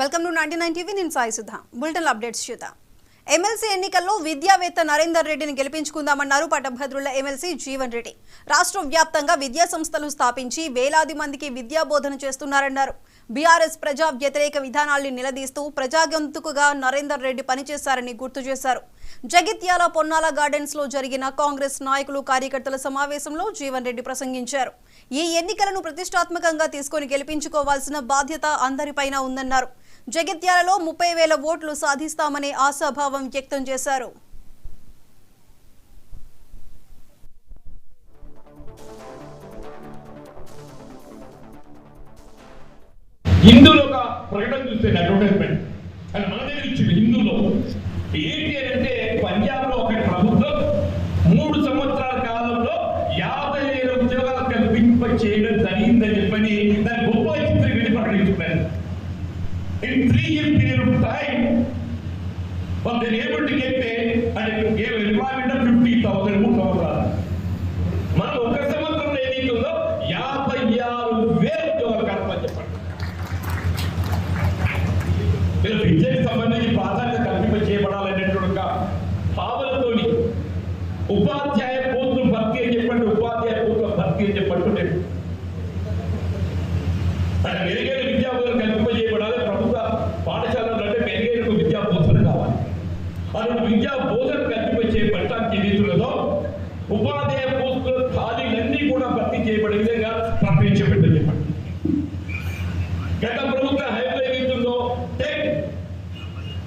Welcome to 99 TV నేను Sai Sudha. Bulletin updates చూద్దాం. MLC ఎన్నికల్లో విద్యావేత్త నరేందర్ రెడ్డిని గెలిపించుకుందామన్నారు పట్టభద్రుల ఎమ్మెల్సీ జీవన్ రెడ్డి. రాష్ట్ర వ్యాప్తంగా విద్యా సంస్థలు స్థాపించి వేలాది మందికి విద్యా బోధన చేస్తున్నారన్నారు. బీఆర్ఎస్ ప్రజా వ్యతిరేక విధానాల్ని నిలదీస్తూ ప్రజాగొంతుకుగా నరేందర్ రెడ్డి పనిచేశారని గుర్తు చేశారు. జగిత్యాల పొన్నాల గార్డెన్స్ లో జరిగిన కాంగ్రెస్ నాయకులు కార్యకర్తల సమావేశంలో జీవన్ రెడ్డి ప్రసంగించారు. ఈ ఎన్నికలను ప్రతిష్టాత్మకంగా తీసుకొని గెలిపించుకోవాల్సిన బాధ్యత అందరిపైన ఉందన్నారు. జగిత్యాలలో 30,000 ఓట్లు సాధిస్తామనే ఆశాభావం వ్యక్తం చేశారు. హిందూలో ఒక ప్రకటన చూస్తే అడ్వర్టైజ్మెంట్ అని మన దగ్గర ఇచ్చింది. హిందూలో ఏంటి అంటే పంజాబ్లో ఒక ప్రభుత్వం 3 సంవత్సరాల కాలంలో 50,000 ఉద్యోగాలు కల్పింప చేయడం జరిగిందని చెప్పని దాని గొప్ప చిత్రీకరించి ప్రకటించుకున్నారు. In 3 years period of time, but they are able to get employment of 50,000 3 సంవత్సరాలు. మనం ఒక సంవత్సరంలో ఏదైతుందో 56,000 ఉద్యోగాలు కల్పని చెప్పండి. విద్యకు సంబంధించి ప్రాధాన్యత కల్పింప చేయబడాలనేటువంటి ఒక భావనతోని ఉపాధ్యాయ పోస్టులు భర్తీ అని చెప్పండి, ఉపాధ్యాయ పోస్టుల భర్తీ అని చెప్పండి. మెరుగైన విద్యా బోధన కల్పింప చేయబడాలి. ప్రభుత్వ పాఠశాలలు అంటే మెరుగైన విద్యా బోధన కావాలి. అది విద్యా బోధన కల్పింప చేయబడటానికి ఏదైతున్నదో ఉపాధ్యాయ పోస్టుల ఖాళీలన్నీ కూడా భర్తీ చేయబడే విధంగా ప్రకటించబెట్టని చెప్పండి. గత ప్రభుత్వ హయాంలో ఏదైతుందో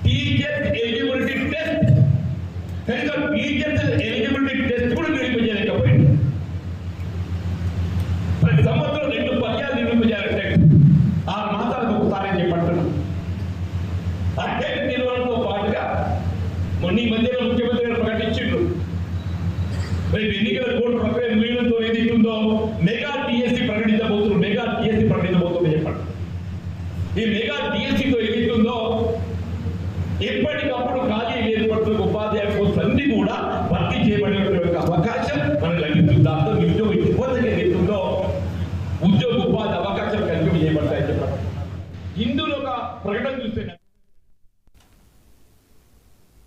టీచర్స్ ఎలిజిబిలిటీ టెస్ట్ కనుక టీచర్స్ ఎలిజిబిలిటీ టెస్ట్ కూడా నిర్వహించలేకపోయింది. ప్రతి సంవత్సరం 2 పర్యాలు నిర్వహించాలంటే 6 మాసాలకు ఒకసారి చెప్పంటున్నాం. ఆ టెస్ట్ నిర్వహణతో పాటుగా మొన్న ఈ మధ్యలో ముఖ్యమంత్రి గారు ప్రకటించిండ్రు, రేపు ఎన్నికల కోడ్ ప్రక్రియ ముగియడంతో ఏదైతుందో మెగా టీఎస్సీ ప్రకటించబోతున్నారు. మెగా టీఎస్సీ ప్రకటించబోతుంది చెప్పండి. ఈ మెగా టీఎస్సీతో ఏదైతే